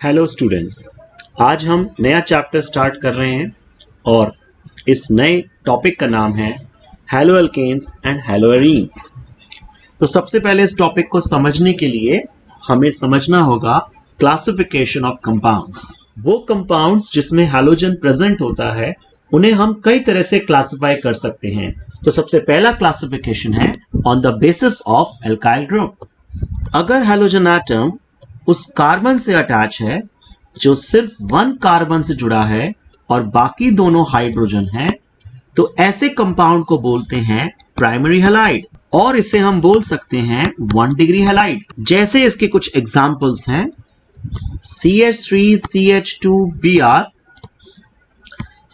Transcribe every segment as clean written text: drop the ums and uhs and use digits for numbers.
Hello students, आज हम नया चैप्टर स्टार्ट कर रहे हैं और इस नए टॉपिक का नाम है haloalkanes and haloarenes. तो सबसे पहले इस टॉपिक को समझने के लिए हमें समझना होगा क्लासिफिकेशन ऑफ कंपाउंड्स। वो कंपाउंड्स जिसमें हैलोजन प्रेजेंट होता है उन्हें हम कई तरह से क्लासिफाई कर सकते हैं। तो सबसे पहला क्लासिफिकेशन है on the basis of alkyl group. अगर हैलोजन एटम उस कार्बन से अटैच है जो सिर्फ वन कार्बन से जुड़ा है और बाकी दोनों हाइड्रोजन हैं, तो ऐसे कंपाउंड को बोलते हैं प्राइमरी हैलाइड, और इसे हम बोल सकते हैं 1 डिग्री हैलाइड। जैसे इसके कुछ एग्जांपल्स हैं CH3CH2Br,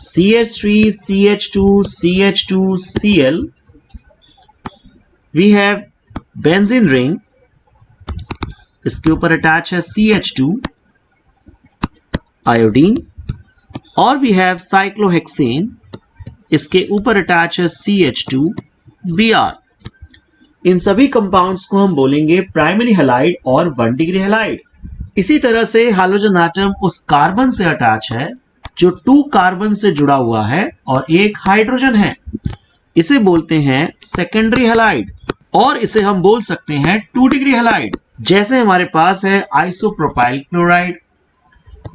CH3CH2CH2Cl, we have benzene ring, इसके ऊपर अटैच है CH2 आयोडीन, और वी हैव साइक्लोहेक्सेन, इसके ऊपर अटैच है CH2Br। इन सभी कंपाउंड्स को हम बोलेंगे प्राइमरी हैलाइड और 1 डिग्री हैलाइड। इसी तरह से हैलोजन एटम उस कार्बन से अटैच है जो 2 कार्बन से जुड़ा हुआ है और एक हाइड्रोजन है, इसे बोलते हैं सेकेंडरी हैलाइड, और इसे हम बोल सकते हैं 2 डिग्री हैलाइड। जैसे हमारे पास है आइसोप्रोपाइल क्लोराइड,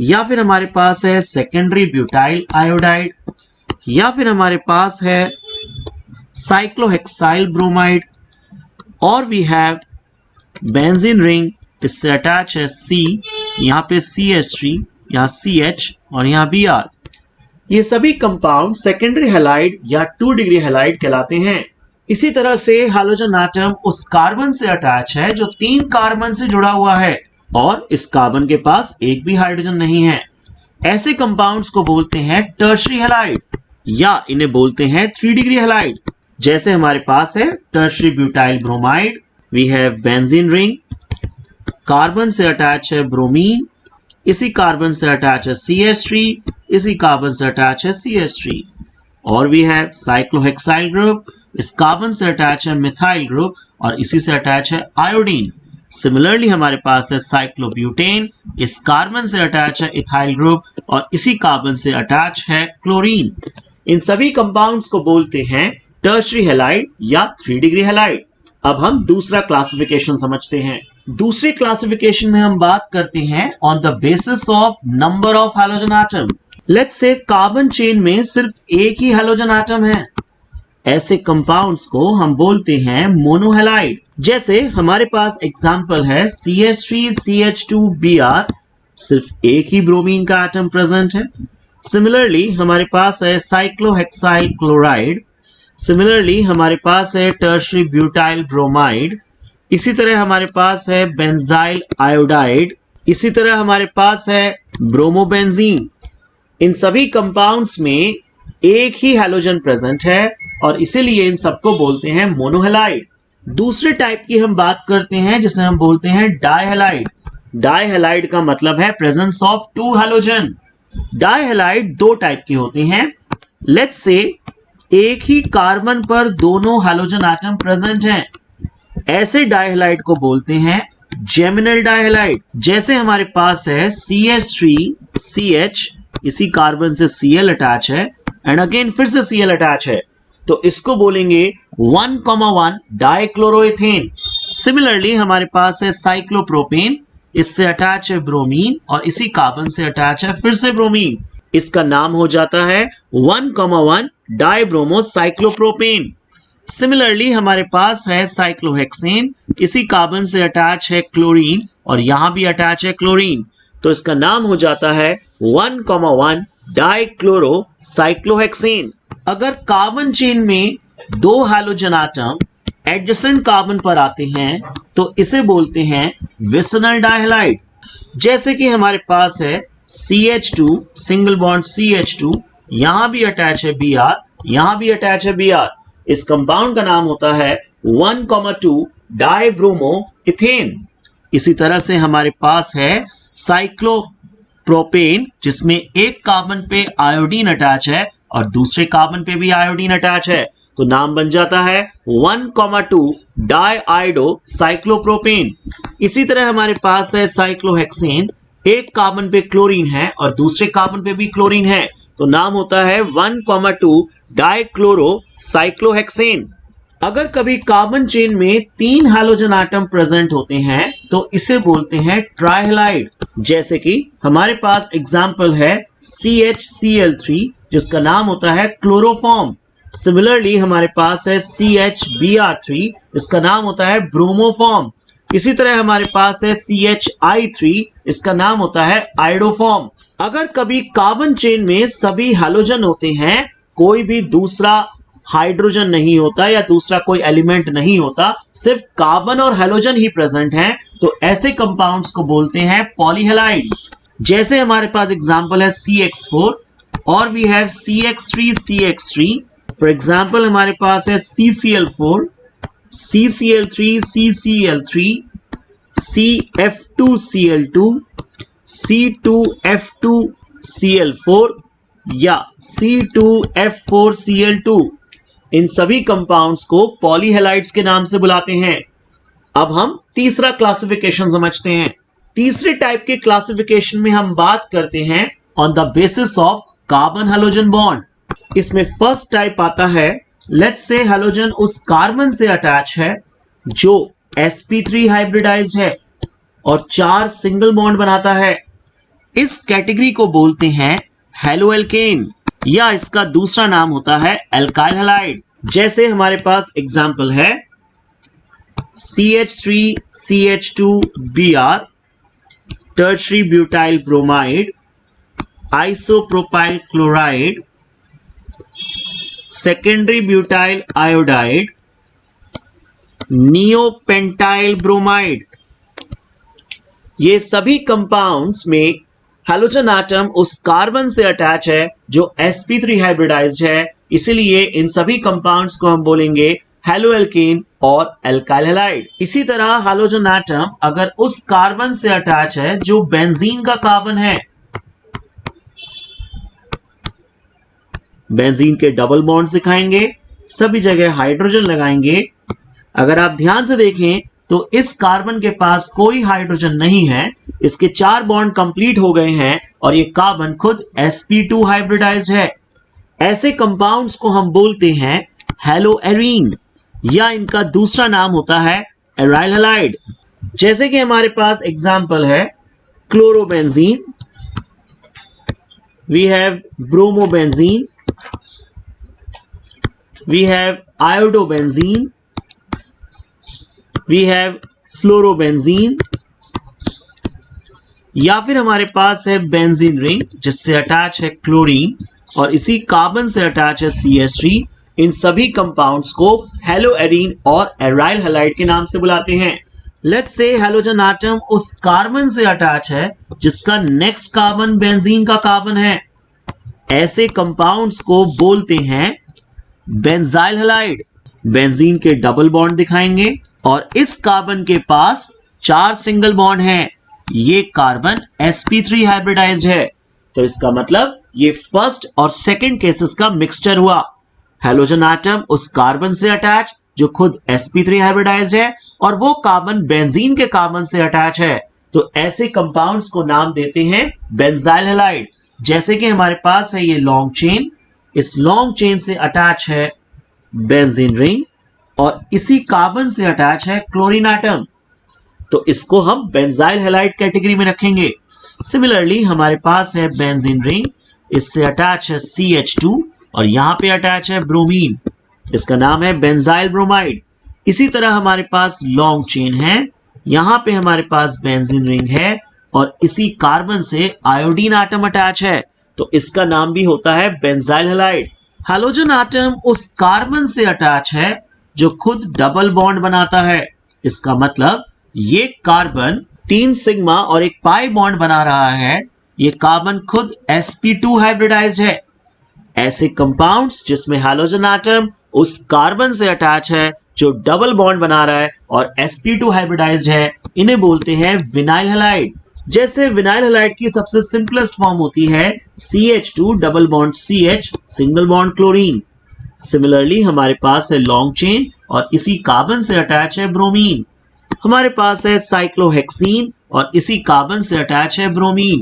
या फिर हमारे पास है सेकेंडरी ब्यूटाइल आयोडाइड, या फिर हमारे पास है साइक्लोहेक्साइल ब्रोमाइड, और वी हैव बेंजीन रिंग, इससे अटैच है C, यहाँ पे CH3, यहाँ CH और यहाँ Br। ये सभी कंपाउंड सेकेंडरी हैलाइड या 2 डिग्री हैलाइड कहलाते हैं। इसी तरह से हैलोजन एटम उस कार्बन से अटैच है जो 3 कार्बन से जुड़ा हुआ है और इस कार्बन के पास एक भी हाइड्रोजन नहीं है। ऐसे कंपाउंड्स को बोलते हैं टर्शरी हैलाइड, या इन्हें बोलते हैं 3 डिग्री हैलाइड। जैसे हमारे पास है tertiary butyl bromide, we have benzene ring, carbon से अटैच है ब्रोमीन, इसी कार्बन से अटैच है CH3, इसी कार्बन से अटैच है CH3, और वी हैव साइक्लोहेक्साइल ग्रुप, इस कार्बन से अटैच है मिथाइल ग्रुप और इसी से अटैच है आयोडीन। सिमिलरली हमारे पास है साइक्लोब्यूटेन, इस कार्बन से अटैच है इथाइल ग्रुप और इसी कार्बन से अटैच है क्लोरीन। इन सभी कंपाउंड्स को बोलते हैं टर्शरी हैलाइड या 3 डिग्री हैलाइड। अब हम दूसरा क्लासिफिकेशन समझते हैं। दूसरी क्लासिफिकेशन में हम बात करते हैं on the basis of number of halogen atom. Let's say carbon chain में सिर्फ एक ही हैलोजन एटम है, ऐसे कंपाउंड्स को हम बोलते हैं मोनोहैलाइड। जैसे हमारे पास एग्जांपल है CH3CH2Br, सिर्फ एक ही ब्रोमीन का एटम प्रेजेंट है। सिमिलरली हमारे पास है साइक्लोहेक्साइल क्लोराइड, सिमिलरली हमारे पास है टर्शरी ब्यूटाइल ब्रोमाइड, इसी तरह हमारे पास है बेंजाइल आयोडाइड, इसी तरह हमारे पास है ब्रोमोबेंजीन। इन सभी कंपाउंड्स में एक ही हैलोजन प्रेजेंट है और इसीलिए इन सबको बोलते हैं मोनोहैलाइड। दूसरे टाइप की हम बात करते हैं जिसे हम बोलते हैं डायहैलाइड। डायहैलाइड का मतलब है प्रेजेंस ऑफ 2 हैलोजन। डायहैलाइड 2 टाइप के होते हैं। लेट्स से एक ही कार्बन पर दोनों हैलोजन एटम प्रेजेंट हैं, ऐसे डायहैलाइड को बोलते हैं जेमिनल डायहैलाइड। जैसे हमारे पास है CH3CH, इसी कार्बन से Cl अटैच है एंड अगेन फिर से Cl अटैच है, तो इसको बोलेंगे 1,1 डाइक्लोरोएथेन। सिमिलरली हमारे पास है साइक्लोप्रोपेन, इससे अटैच है ब्रोमीन और इसी कार्बन से अटैच है फिर से ब्रोमीन, इसका नाम हो जाता है 1,1 डाइब्रोमोसाइक्लोप्रोपेन। सिमिलरली हमारे पास है साइक्लोहेक्सेन, इसी कार्बन से अटैच है क्लोरीन और यहां भी अटैच है क्लोरीन, तो इसका नाम हो जाता है 1,1 डाइक्लोरोसाइक्लोहेक्सेन। अगर कार्बन चेन में 2 हैलोजन एटम एडजेसेंट कार्बन पर आते हैं तो इसे बोलते हैं विसिनल डायहैलाइड। जैसे कि हमारे पास है CH2 सिंगल बॉन्ड CH2, यहां भी अटैच है Br, यहां भी अटैच है Br, इस कंपाउंड का नाम होता है 1,2 डाइब्रोमोइथेन। इसी तरह से हमारे पास है साइक्लोप्रोपेन, जिसमें एक कार्बन पे आयोडीन अटैच है और दूसरे कार्बन पे भी आयोडीन अटैच है, तो नाम बन जाता है 1,2 डाइआइडो साइक्लोप्रोपेन। इसी तरह हमारे पास है साइक्लोहेक्सेन, एक कार्बन पे क्लोरीन है और दूसरे कार्बन पे भी क्लोरीन है, तो नाम होता है 1,2 डाइक्लोरो साइक्लोहेक्सेन। अगर कभी कार्बन चेन में 3 हैलोजन एटम प्रेजेंट होते हैं तो इसे बोलते हैं ट्राइहैलाइड। जैसे कि हमारे पास एग्जांपल है CHCl3 जिसका नाम होता है क्लोरोफॉर्म। सिमिलरली हमारे पास है CHBr3, इसका नाम होता है ब्रोमोफॉर्म। इसी तरह हमारे पास है CHI3, इसका नाम होता है आयोडोफॉर्म। अगर कभी कार्बन चेन में सभी हैलोजन होते हैं, कोई भी दूसरा हाइड्रोजन नहीं होता या दूसरा कोई एलिमेंट नहीं होता, सिर्फ कार्बन और हैलोजन ही प्रेजेंट हैं, तो ऐसे कंपाउंड्स को बोलते हैं पॉलीहैलाइड्स। जैसे हमारे पास एग्जांपल है CX4 और we have CX3 for example हमारे पास है CCl4, CCl3, CF2Cl2, C2F2Cl4 या C2F4Cl2। इन सभी कंपाउंड्स को पॉलीहैलाइड्स के नाम से बुलाते हैं। अब हम तीसरा क्लासिफिकेशन समझते हैं। तीसरे टाइप के क्लासिफिकेशन में हम बात करते हैं on the basis of carbon halogen bond. इसमें फर्स्ट टाइप आता है, लेट्स से हैलोजन उस कार्बन से अटैच है जो sp3 हाइब्रिडाइज्ड है और 4 सिंगल बॉन्ड बनाता है। इस कैटेगरी को बोलते हैं हैलोएल्केन या इसका दूसरा नाम होता है एल्काइल हैलाइड। जैसे हमारे पास एग्जांपल है CH3CH2Br, tertiary butyl bromide, isopropyl chloride, secondary butyl iodide, neopentyl bromide. ये सभी कंपाउंड्स में हैलोजन एटम उस कार्बन से अटैच है जो sp3 हाइब्रिडाइज्ड है, इसीलिए इन सभी कंपाउंड्स को हम बोलेंगे हैलोएल्केन और एल्काइल हैलाइड। इसी तरह हैलोजन एटम अगर उस कार्बन से अटैच है जो बेंजीन का कार्बन है, बेंजीन के डबल बॉन्ड दिखाएंगे, सभी जगह हाइड्रोजन लगाएंगे। अगर आप ध्यान से देखें तो इस कार्बन के पास कोई हाइड्रोजन नहीं है, इसके 4 बॉन्ड कंप्लीट हो गए हैं और ये कार्बन खुद sp2 हाइब्रिडाइज्ड है। ऐसे कंपाउंड्स को हम बोलते हैं हैलोएरीन या इनका दूसरा नाम होता है एराइल हैलाइड। जैसे कि हमारे पास एग्जांपल है chlorobenzene, we have bromobenzene, we have iodobenzene, we have fluorobenzene, या फिर हमारे पास है बेंजीन रिंग जिससे अटैच है क्लोरीन और इसी कार्बन से अटैच है CH3। इन सभी कंपाउंड्स को हैलोएरीन और एराइल हैलाइड के नाम से बुलाते हैं। लेट्स से हैलोजन एटम उस कार्बन से अटैच है जिसका नेक्स्ट कार्बन बेंजीन का कार्बन है, ऐसे कंपाउंड्स को बोलते हैं बेंजाइल हैलाइड। बेंजीन के डबल बॉन्ड दिखाएंगे और इस कार्बन के पास 4 सिंगल बॉन्ड हैं, ये कार्बन sp3 हाइब्रिडाइज्ड है, तो इसका मतलब ये फर्स्ट और सेकंड केसेस का मिक्सचर हुआ। हैलोजन एटम उस कार्बन से अटैच जो खुद sp3 हाइब्रिडाइज्ड है और वो कार्बन बेंजीन के कार्बन से अटैच है, तो ऐसे कंपाउंड्स को नाम देते हैं बेंजाइल हैलाइड। जैसे कि हमारे पास है ये लॉन्ग चेन, इस लॉन्ग चेन से अटैच है बेंजीन रिंग और इसी कार्बन से अटैच है क्लोरीन एटम, तो इसको हम बेंजाइल हैलाइड कैटेगरी में रखेंगे। सिमिलरली हमारे पास है बेंजीन रिंग, इससे अटैच है CH2 और यहां पे अटैच है ब्रोमीन, इसका नाम है बेंजाइल ब्रोमाइड। इसी तरह हमारे पास लॉन्ग चेन है, यहां पे हमारे पास बेंजीन रिंग है और इसी कार्बन से आयोडीन एटम अटैच है, तो इसका नाम भी होता है बेंजाइल हैलाइड। हैलोजन एटम उस कार्बन से अटैच है जो खुद डबल बॉन्ड बनाता है, इसका मतलब ये कार्बन 3 सिग्मा और एक पाई बॉन्ड बना रहा है, ये कार्बन खुद sp2 हाइब्रिडाइज्ड है। ऐसे कंपाउंड्स जिसमें हैलोजन एटम उस कार्बन से अटैच है जो डबल बॉन्ड बना रहा है और sp2 हाइब्रिडाइज्ड है, इन्हें बोलते हैं विनाइल हैलाइड। जैसे विनाइल हैलाइड की सबसे सिंपलेस्ट फॉर्म होती है CH2 double bond CH single bond chlorine. Similarly हमारे पास है लॉन्ग चेन और इसी कार्बन से अटैच है ब्रोमीन। हमारे पास है साइक्लोहेक्सीन और इसी कार्बन से अटैच है ब्रोमीन।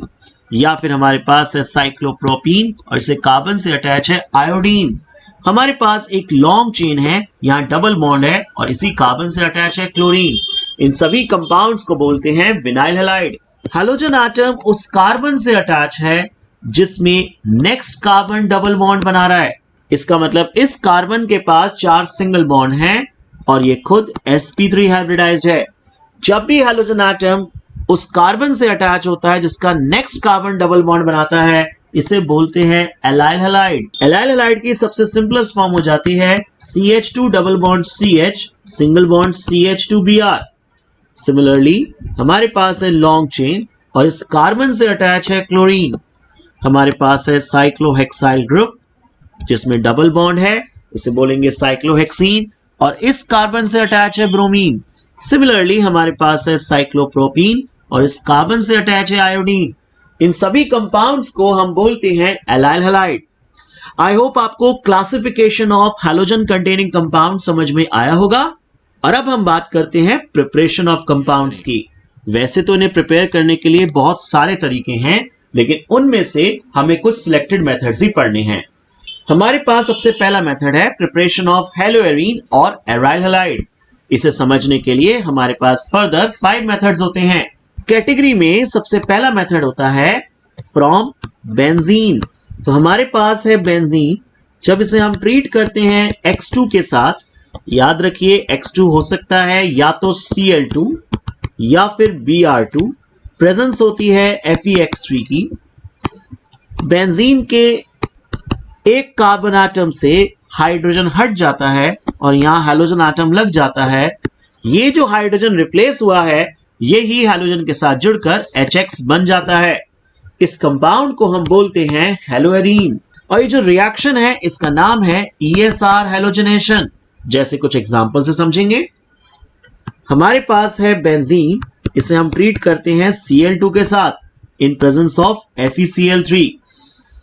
या फिर हमारे पास है साइक्लोप्रोपीन और इसे कार्बन से अटैच है आयोडीन। हमारे पास एक लॉन्ग चेन है, यहाँ डबल बॉन्ड है और इसी कार्बन से अटैच है क्लोरीन। इन सभी कंपाउंड्स को बोलते हैं विनाइल हैलाइड। हैलोजन एटम उस कार्बन से अटैच है जिसमें नेक्स्ट कार्बन डबल बॉन्ड बना रहा है। इसका मतलब इस कार्बन के पास 4 सिंगल बॉन्ड हैं और ये खुद sp3 हाइब्रिडाइज्ड है। जब भी हैलोजन एटम उस कार्बन से अटैच होता है जिसका नेक्स्ट कार्बन डबल बॉन्ड बनाता है, इसे बोलते हैं एलाइल हैलाइड। एलाइल हैलाइड की सबसे सिंपलेस्ट फॉर्म हो जाती है CH2 double bond CH single bond CH2Br। Similarly हमारे पास है लॉन्ग चेन और इस कार्बन से अटैच है क्लोरीन। हमारे पास है साइक्लोहेक्साइल ग्रुप जिसमें डबल बॉन्ड है, इसे बोलेंगे साइक्लोहेक्सीन और इस कार्बन से अटैच है ब्रोमीन। सिमिलरली हमारे पास है साइक्लोप्रोपीन और इस कार्बन से अटैच है आयोडीन। इन सभी कंपाउंड्स को हम बोलते हैं एलाइल हैलाइड। आई होप आपको classification of halogen containing compound समझ में आया होगा। और अब हम बात करते हैं प्रिपरेशन ऑफ कंपाउंड्स की। वैसे तो इन्हें प्रिपेयर करने के लिए बहुत सारे तरीके हैं, लेकिन उनमें से हमें कुछ सिलेक्टेड मेथड्स ही पढ़ने हैं। हमारे पास सबसे पहला मेथड है प्रिपरेशन ऑफ हेलोएरीन और एराइल हैलाइड। इसे समझने के लिए हमारे पास फर्दर 5 मेथड्स होते हैं। कैटेगरी में सबसे पहला मेथड होता है फ्रॉम बेंजीन। तो हमारे पास है बेंजीन। जब इसे हम ट्रीट करते हैं X2 के साथ, याद रखिए X2 हो सकता है या तो Cl2 या फिर Br2। प्रेजेंस होती है FeX3 की। बेंजीन के एक कार्बन एटम से हाइड्रोजन हट जाता है और यहां हैलोजन एटम लग जाता है। ये जो हाइड्रोजन रिप्लेस हुआ है, ये ही हैलोजन के साथ जुड़कर HX बन जाता है। इस कंपाउंड को हम बोलते हैं हेलोएरीन। और ये जो रिएक्शन है इसका नाम है ESR हैलोजनेशन। जैसे कुछ एग्जांपल से समझेंगे। हमारे पास है बेंजीन, इसे हम ट्रीट करते हैं Cl2 के साथ इन प्रेजेंस ऑफ FeCl3।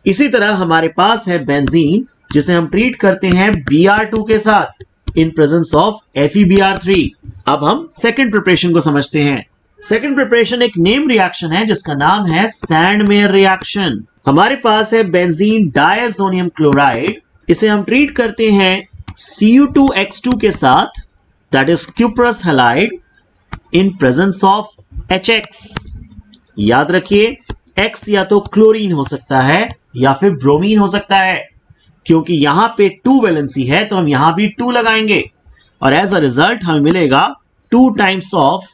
इसी तरह हमारे पास है बेंजीन जिसे हम ट्रीट करते हैं Br2 के साथ इन प्रेजेंस ऑफ FeBr3। अब हम सेकंड प्रिपरेशन को समझते हैं। सेकंड प्रिपरेशन एक नेम रिएक्शन है जिसका नाम है सैंडमेयर रिएक्शन। हमारे पास है बेंजीन डायज़ोनियम क्लोराइड, इसे हम ट्रीट करते हैं Cu2X2 के साथ, that is cuprous halide, in presence of HX। याद रखिए X या तो क्लोरीन हो सकता है या फिर ब्रोमीन हो सकता है। क्योंकि यहां पे 2 वैलेंसी है तो हम यहां भी 2 लगाएंगे और एज अ रिजल्ट हमें मिलेगा 2 टाइम्स ऑफ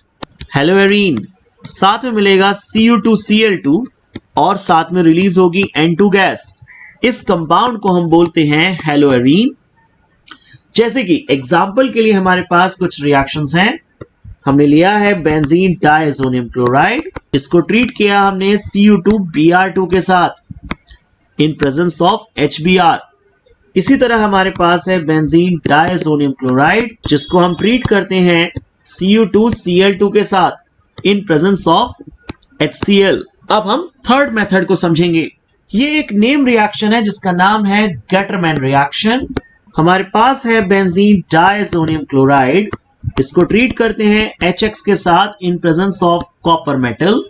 हेलोएरीन। साथ में मिलेगा Cu2Cl2 और साथ में रिलीज होगी N2 गैस। इस कंपाउंड को हम बोलते हैं हेलोएरीन। जैसे कि एग्जाम्पल के लिए हमारे पास कुछ रिएक्शंस हैं। हमने लिया है बेंजीन डायज़ोनियम क्लोराइड, इसको ट्रीट किया हमने Cu2Br2 के साथ इन प्रेजेंस ऑफ HBr। इसी तरह हमारे पास है बेंजीन डायज़ोनियम क्लोराइड जिसको हम ट्रीट करते हैं Cu2Cl2 के साथ इन प्रेजेंस ऑफ HCl। अब हम थर्ड मेथड को समझेंगे। ये एक नेम रिएक्शन है जिसका नाम है गेटरमैन रिएक्शन। हमारे पास है बेंजीन डायज़ोनियम क्लोराइड, इसको ट्रीट करते हैं HX के साथ in presence of copper metal.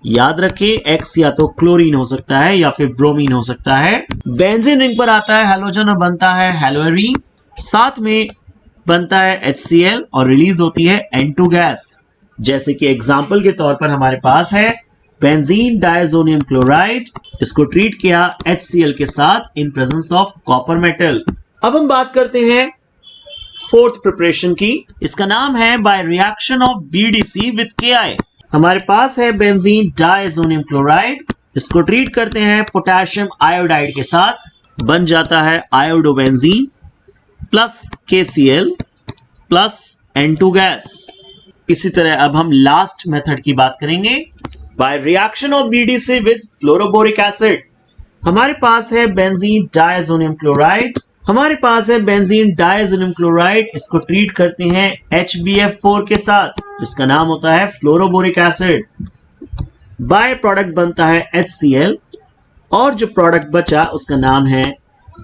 याद रखें X या तो क्लोरीन हो सकता है या फिर ब्रोमीन हो सकता है। बेंजीन रिंग पर आता है हैलोजन और बनता है हेलोएरीन। साथ में बनता है HCl और रिलीज होती है N2 गैस। जैसे कि एग्जाम्पल के तौर पर हमारे पास है बेंजीन डायज़ोनियम क्लोराइड, इसको ट्रीट किया HCl के साथ in presence of copper metal. अब हम बात करते हैं फोर्थ प्रिपरेशन की। इसका नाम है by reaction of BDC with KI। हमारे पास है बेंजीन डायज़ोनियम क्लोराइड, इसको ट्रीट करते हैं पोटेशियम आयोडाइड के साथ, बन जाता है iodobenzene plus KCl plus N2 gas. इसी तरह अब हम लास्ट मेथड की बात करेंगे by reaction of BDC with fluoroboric acid. हमारे पास है बेंजीन डायज़ोनियम क्लोराइड, इसको ट्रीट करते हैं HBF4 के साथ, जिसका नाम होता है फ्लोरोबोरिक एसिड। बाय प्रोडक्ट बनता है HCl और जो प्रोडक्ट बचा उसका नाम है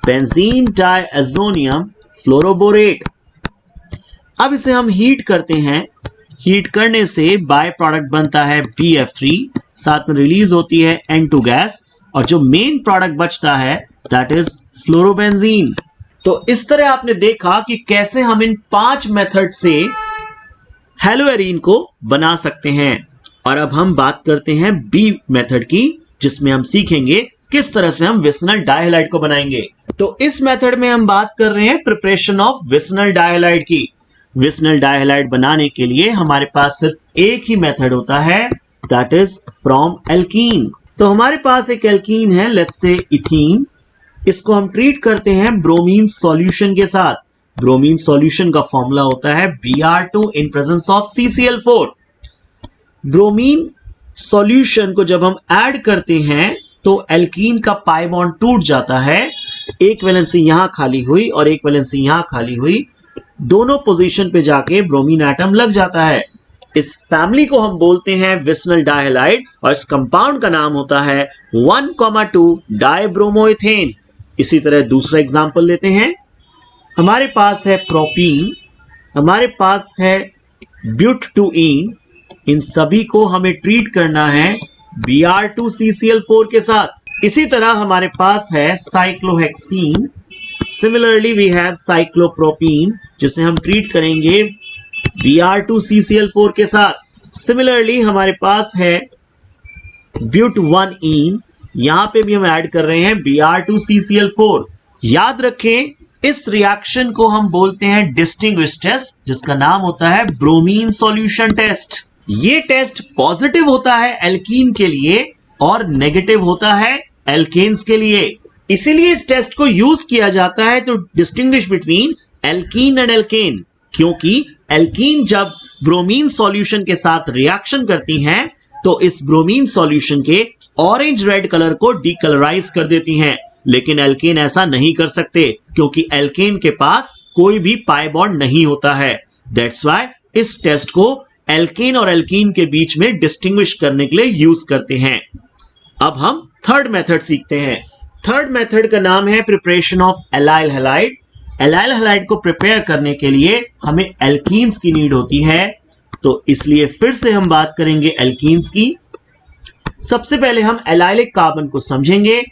बेंजीन डायज़ोनियम फ्लोरोबोरेट। अब इसे हम हीट करते हैं हीट करने से बाय प्रोडक्ट बनता है BF3, साथ में रिलीज होती है N2 गैस, और जो मेन प्रोडक्ट बचता है दैट इज फ्लोरोबेंजीन। तो इस तरह आपने देखा कि कैसे हम इन 5 मेथड से हेलोएरीन को बना सकते हैं। और अब हम बात करते हैं बी मेथड की, जिसमें हम सीखेंगे किस तरह से हम विसिनल डाइहैलाइड को बनाएंगे। तो इस मेथड में हम बात कर रहे हैं प्रिपरेशन ऑफ विसिनल डाइहैलाइड की। विसिनल डाइहैलाइड बनाने के लिए हमारे पास सिर्फ एक ही मेथड होता है, दैट इज फ्रॉम एल्कीन। तो हमारे पास एक एल्कीन है, लेट्स से इथीन। इसको हम ट्रीट करते हैं ब्रोमीन सॉल्यूशन के साथ। ब्रोमीन सॉल्यूशन का फॉर्मूला होता है Br2 in presence of CCl4। Bromine solution को जब हम ऐड करते हैं तो एल्कीन का पाई बॉन्ड टूट जाता है। एक वैलेंसी यहां खाली हुई और एक वैलेंसी यहां खाली हुई, दोनों पोजीशन पे जाके ब्रोमीन एटम लग जाता है। इस फैमिली को हम बोलते हैं विसिनल डाइहैलाइड और इस कंपाउंड का नाम होता है 1,2 डाइब्रोमोइथेन। इसी तरह दूसरा एग्जांपल लेते हैं। हमारे पास है प्रोपीन, हमारे पास है ब्यूटटूइन। इन सभी को हमें ट्रीट करना है Br2CCl4 के साथ। इसी तरह हमारे पास है cyclohexene. Similarly we have cyclopropene, जिसे हम ट्रीट करेंगे Br2CCl4 के साथ। सिमिलरली हमारे पास है ब्यूट1इन, यहां पे भी हम ऐड कर रहे हैं Br2CCl4। याद रखें, इस रिएक्शन को हम बोलते हैं डिस्टिंग्विश टेस्ट, जिसका नाम होता है ब्रोमीन सॉल्यूशन टेस्ट। ये टेस्ट पॉजिटिव होता है एल्कीन के लिए और नेगेटिव होता है एल्केन्स के लिए। इसीलिए इस टेस्ट को यूज किया जाता है to distinguish between alkene and alkane, क्योंकि एल्कीन जब ब्रोमीन सॉल्यूशन के साथ रिएक्शन करती हैं तो इस ब्रोमीन सॉल्यूशन के ऑरेंज रेड कलर को डीकलराइज कर देती हैं, लेकिन एल्केन ऐसा नहीं कर सकते क्योंकि एल्केन के पास कोई भी पाई बॉन्ड नहीं होता है। दैट्स व्हाई इस टेस्ट को एल्केन और एल्कीन के बीच में डिस्टिंग्विश करने के लिए यूज करते हैं। अब हम थर्ड मेथड सीखते हैं। थर्ड मेथड का नाम है preparation of allyl halide. Allyl halide को प्रिपेयर करने के लिए हमें एल्कीन्स की नीड होती है, तो इसलिए फिर से हम बात करेंगे एल्कीन्स की। सबसे पहले हम एलाइलिक कार्बन को समझेंगे।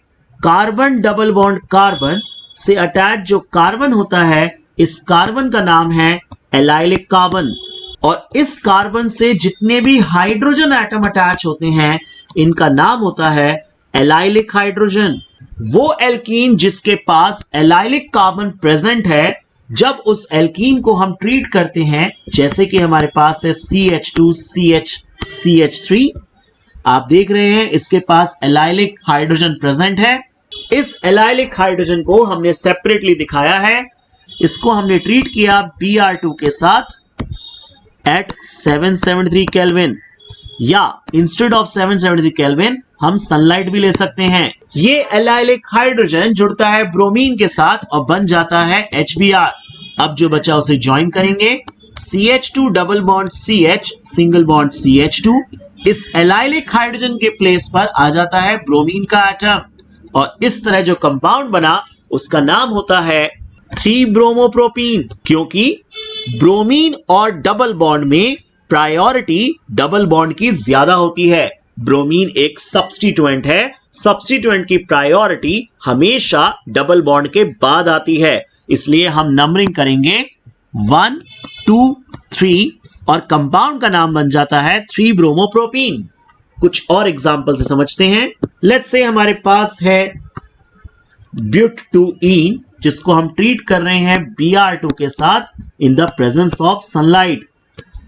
कार्बन डबल बॉन्ड कार्बन से अटैच जो कार्बन होता है, इस कार्बन का नाम है एलाइलिक कार्बन। और इस कार्बन से जितने भी हाइड्रोजन एटम अटैच होते हैं, इनका नाम होता है एलाइलिक हाइड्रोजन। वो एल्कीन जिसके पास एलाइलिक कार्बन प्रेजेंट है, जब उस एल्कीन को हम ट्रीट करते हैं, जैसे कि हमारे पास है CH2CH3, आप देख रहे हैं इसके पास एलाइलिक हाइड्रोजन प्रेजेंट है। इस एलाइलिक हाइड्रोजन को हमने सेपरेटली दिखाया है। इसको हमने ट्रीट किया Br2 के साथ एट 773 केल्विन, या इंस्टेड ऑफ 773 केल्विन हम सनलाइट भी ले सकते हैं। ये एलाइलिक हाइड्रोजन जुड़ता है ब्रोमीन के साथ और बन जाता है HBr। अब जो बचा उसे ज्वाइन करेंगे, CH2 double bond CH single bond CH2। इस एलाइलिक हाइड्रोजन के प्लेस पर आ जाता है ब्रोमीन का एटम, और इस तरह जो कंपाउंड बना उसका नाम होता है 3-ब्रोमोप्रोपीन, क्योंकि ब्रोमीन और डबल बॉन्ड में प्रायोरिटी डबल बॉन्ड की ज्यादा होती है। ब्रोमीन एक सब्स्टिट्यूएंट है, सब्स्टिट्यूएंट की प्रायोरिटी हमेशा डबल बॉन्ड के बाद आती है, इसलिए हम नंबरिंग करेंगे 1, 2, 3 और कंपाउंड का नाम बन जाता है 3-ब्रोमोप्रोपीन। कुछ और एग्जांपल से समझते हैं। लेट्स से हमारे पास है ब्यूटटूइन, जिसको हम ट्रीट कर रहे हैं Br2 के साथ in the presence of sunlight,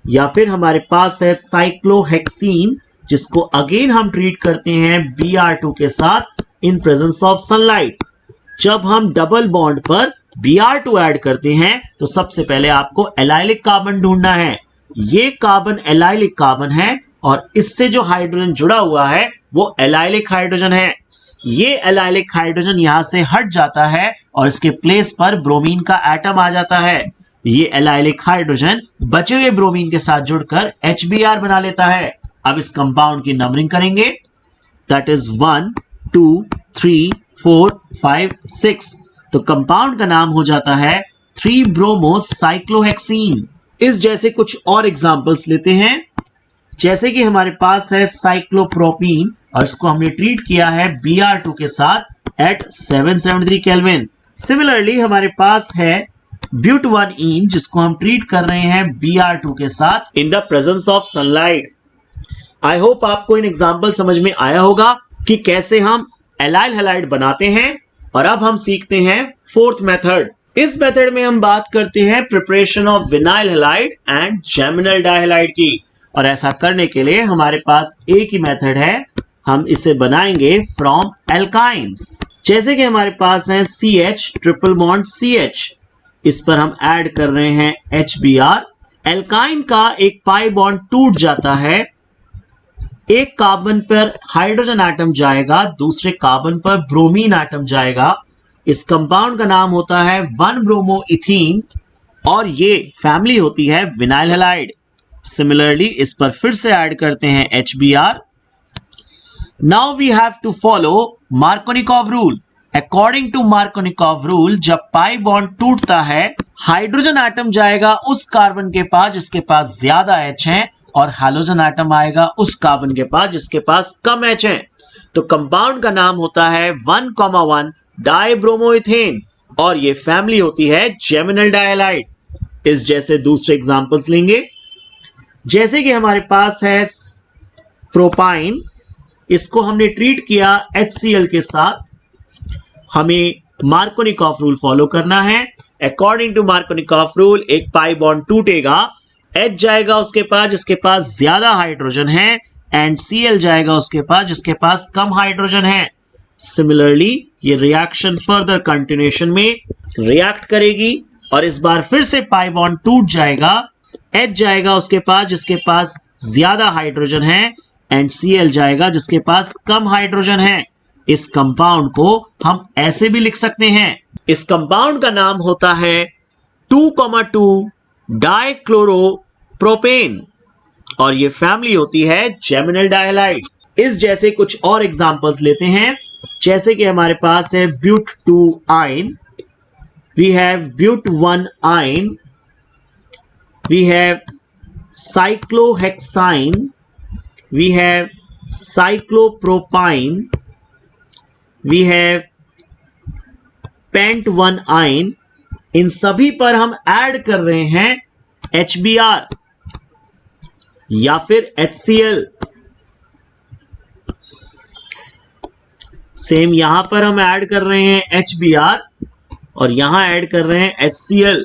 या फिर हमारे पास है साइक्लोहेक्सीन, जिसको अगेन हम ट्रीट करते हैं Br2 के साथ इन प्रेजेंस ऑफ सनलाइट। जब हम डबल बॉन्ड पर Br2 ऐड करते हैं तो सबसे पहले आपको एलाइलिक कार्बन ढूंढना है। ये कार्बन एलाइलिक कार्बन है और इससे जो हाइड्रोजन जुड़ा हुआ है वो एलाइलिक हाइड्रोजन है। ये एलाइलिक हाइड्रोजन यहां से हट जाता है और इसके प्लेस पर ब्रोमीन का एटम आ जाता है। ये एलाइलिक हाइड्रोजन बचे हुए ब्रोमीन के साथ जुड़कर HBr बना लेता है। अब इस कंपाउंड की नंबरिंग करेंगे, दैट इज 1, 2, 3, 4, 5, 6। तो कंपाउंड का नाम हो जाता है 3-ब्रोमो साइक्लोहेक्सीन। इस जैसे कुछ और एग्जांपल्स लेते हैं, जैसे कि हमारे पास है साइक्लोप्रोपीन और इसको हमने ट्रीट किया है Br2 के साथ एट 773 केल्विन। सिमिलरली हमारे पास है ब्यूट1ईन जिसको हम ट्रीट कर रहे हैं Br2 के साथ in the presence of sunlight. I hope आपको इन एग्जाम्पल समझ में आया होगा कि कैसे हम एलाइल हैलाइड बनाते हैं। और अब हम सीखते हैं फोर्थ मेथड। इस मेथड में हम बात करते हैं preparation of vinyl halide and geminal dihalide की। और ऐसा करने के लिए हमारे पास एक ही मेथड है, हम इसे बनाएंगे फ्रॉम एल्काइंस। जैसे कि हमारे पास है CH ट्रिपल बॉन्ड CH, इस पर हम ऐड कर रहे हैं HBr। एल्काइन का एक पाई बॉन्ड टूट जाता है, एक कार्बन पर हाइड्रोजन एटम जाएगा, दूसरे कार्बन पर ब्रोमीन एटम जाएगा। इस कंपाउंड का नाम होता है 1-ब्रोमोइथीन और ये फैमिली होती है विनाइल हैलाइड। सिमिलरली इस पर फिर से ऐड करते हैं HBr। Now we have to follow Markovnikov rule. According to Markovnikov rule, जब पाई बॉन्ड टूटता है, हाइड्रोजन एटम जाएगा उस कार्बन के पास जिसके पास ज्यादा H है और हैलोजन एटम आएगा उस कार्बन के पास जिसके पास कम H है। तो कंपाउंड का नाम होता है 1,1 डाइब्रोमोइथेन और ये फैमिली होती है जेमिनल डाइहैलाइड। इस जैसे दूसरे एग्जांपल्स लेंगे, जैसे कि हमारे पास है प्रोपाइन, इसको हमने ट्रीट किया HCl के साथ। हमें मार्कोनिकॉव रूल फॉलो करना है। अकॉर्डिंग टू मार्कोनिकॉव रूल एक पाई बॉन्ड टूटेगा, H जाएगा उसके पास जिसके पास ज्यादा हाइड्रोजन है एंड Cl जाएगा उसके पास जिसके पास कम हाइड्रोजन है। सिमिलरली ये रिएक्शन फर्दर कंटिन्यूएशन में रिएक्ट करेगी और इस बार फिर से पाई बॉन्ड टूट जाएगा, H जाएगा उसके पास जिसके पास ज्यादा हाइड्रोजन है एंड Cl जाएगा जिसके पास कम हाइड्रोजन है। इस कंपाउंड को हम ऐसे भी लिख सकते हैं, इस कंपाउंड का नाम होता है 2,2 डाइक्लोरोप्रोपेन और ये फैमिली होती है जेमिनल डाइहैलाइड। इस जैसे कुछ और एग्जांपल्स लेते हैं, जैसे कि हमारे पास है ब्यूट2आइन, वी हैव ब्यूट1आइन, we have cyclohexyne, we have cyclopropyne, we have पेंट1आइन। इन सभी पर हम ऐड कर रहे हैं HBr या फिर HCl। सेम यहां पर हम ऐड कर रहे हैं HBr और यहां ऐड कर रहे हैं HCl।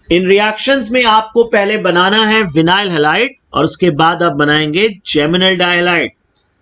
इन रिएक्शंस में आपको पहले बनाना है विनाइल हैलाइड और उसके बाद आप बनाएंगे जेमिनल डाइहैलाइड।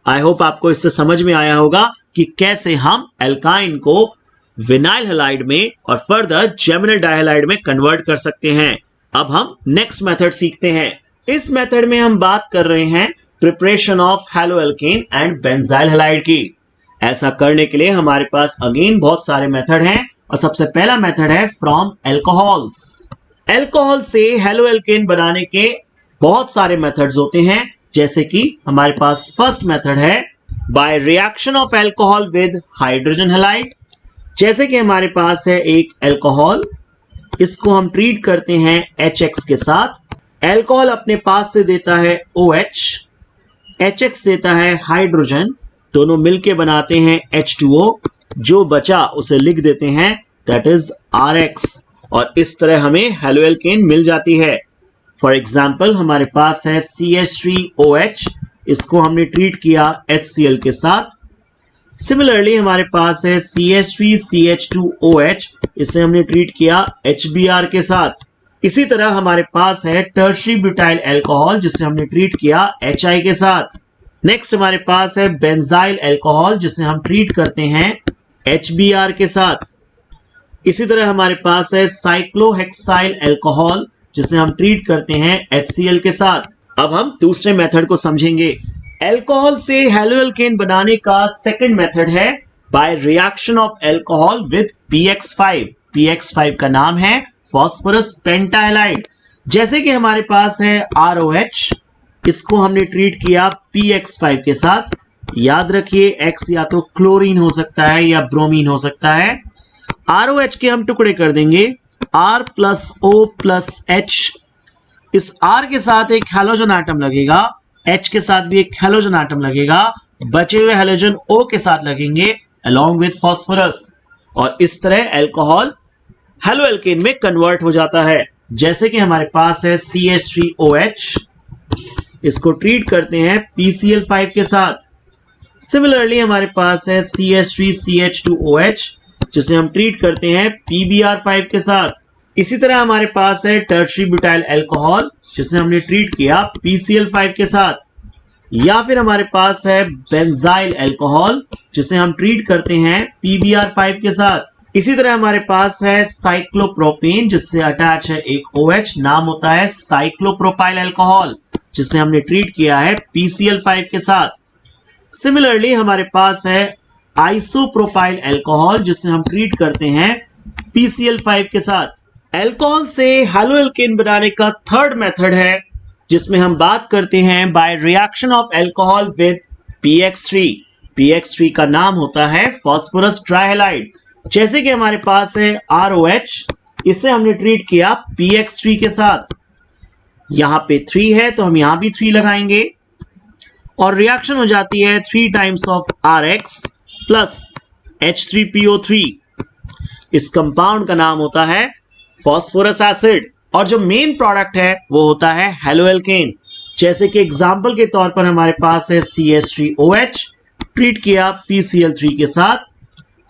आई होप आपको इससे समझ में आया होगा कि कैसे हम एल्काइन को विनाइल हैलाइड में और फर्दर जेमिनल डाइहैलाइड में कन्वर्ट कर सकते हैं। अब हम नेक्स्ट मेथड सीखते हैं। इस मेथड में हम बात कर रहे हैं preparation of haloalkane and benzyl halide की। ऐसा करने के लिए हमारे पास अगेन बहुत सारे मेथड हैं और सबसे पहला मेथड है फ्रॉम एल्कोहल्स। एल्कोहल से हेलोएल्केन बनाने के बहुत सारे मेथड्स होते हैं, जैसे कि हमारे पास फर्स्ट मेथड है by reaction of alcohol with hydrogen halide. जैसे कि हमारे पास है एक एल्कोहल, इसको हम ट्रीट करते हैं HX के साथ। एल्कोहल अपने पास से देता है OH, HX देता है हाइड्रोजन, दोनों मिलके बनाते हैं H2O। जो बचा उसे लिख देते हैं दैट इज RX और इस तरह हमें हेलोएल्केन मिल जाती है। फॉर एग्जाम्पल हमारे पास है CH3OH, इसको हमने ट्रीट किया HCl के साथ। सिमिलरली हमारे पास है CH3CH2OH, इसे हमने ट्रीट किया HBr के साथ। इसी तरह हमारे पास है टर्शरी ब्यूटाइल अल्कोहल, जिसे हमने ट्रीट किया HI के साथ। नेक्स्ट हमारे पास है बेंजाइल अल्कोहल, जिसे हम ट्रीट करते हैं HBr के साथ। इसी तरह हमारे पास है साइक्लोहेक्साइल अल्कोहल, जिसे हम ट्रीट करते हैं HCl के साथ। अब हम दूसरे मेथड को समझेंगे। अल्कोहल से हेलोएल्केन बनाने का सेकंड मेथड है by reaction of alcohol with PX5। PX5 का नाम है फॉस्फोरस पेंटाहैलाइड। जैसे कि हमारे पास है ROH, इसको हमने ट्रीट किया PX5 के साथ। याद रखिए X या तो क्लोरीन हो सकता है या ब्रोमीन हो सकता है। ROH के हम टुकड़े कर देंगे R plus O plus H, इस R के साथ एक हैलोजन एटम लगेगा, H के साथ भी एक हैलोजन एटम लगेगा, बचे हुए हैलोजन O के साथ लगेंगे अलॉन्ग विथ फास्फोरस, और इस तरह अल्कोहल हेलो एल्केन में कन्वर्ट हो जाता है। जैसे कि हमारे पास है CH3OH, इसको ट्रीट करते हैं PCl5 के साथ। सिमिलरली हमारे पास है CH3CH2OH, जिसे हम ट्रीट करते हैं PBr5 के साथ। इसी तरह हमारे पास है टर्शरी ब्यूटाइल अल्कोहल, जिसे हमने ट्रीट किया PCl5 के साथ। या फिर हमारे पास है बेंजाइल अल्कोहल, जिसे हम ट्रीट करते हैं PBr5 के साथ। इसी तरह हमारे पास है साइक्लोप्रोपेन, जिससे अटैच है एक OH, नाम होता है साइक्लोप्रोपाइल अल्कोहल, जिसे हमने ट्रीट किया है PCl5 के साथ। सिमिलरली हमारे पास है आइसोप्रोपाइल अल्कोहल, जिसे हम ट्रीट करते हैं PCl5 के साथ। अल्कोहल से हैलो एल्केन बनाने का थर्ड मेथड है, जिसमें हम बात करते हैं by reaction of alcohol with PX3। PX3 का नाम होता है फास्फोरस ट्राइहैलाइड। जैसे कि हमारे पास है ROH, इसे हमने ट्रीट किया PX3 के साथ। यहां पे 3 है तो हम यहां भी 3 लगाएंगे, और रिएक्शन हो जाती है 3 times of RX plus H3PO3। इस कंपाउंड का नाम होता है फास्फोरस एसिड, और जो मेन प्रोडक्ट है वो होता है हेलो एल्केन। जैसे कि एग्जांपल के तौर पर हमारे पास है CH3OH, ट्रीट किया PCl3 के साथ।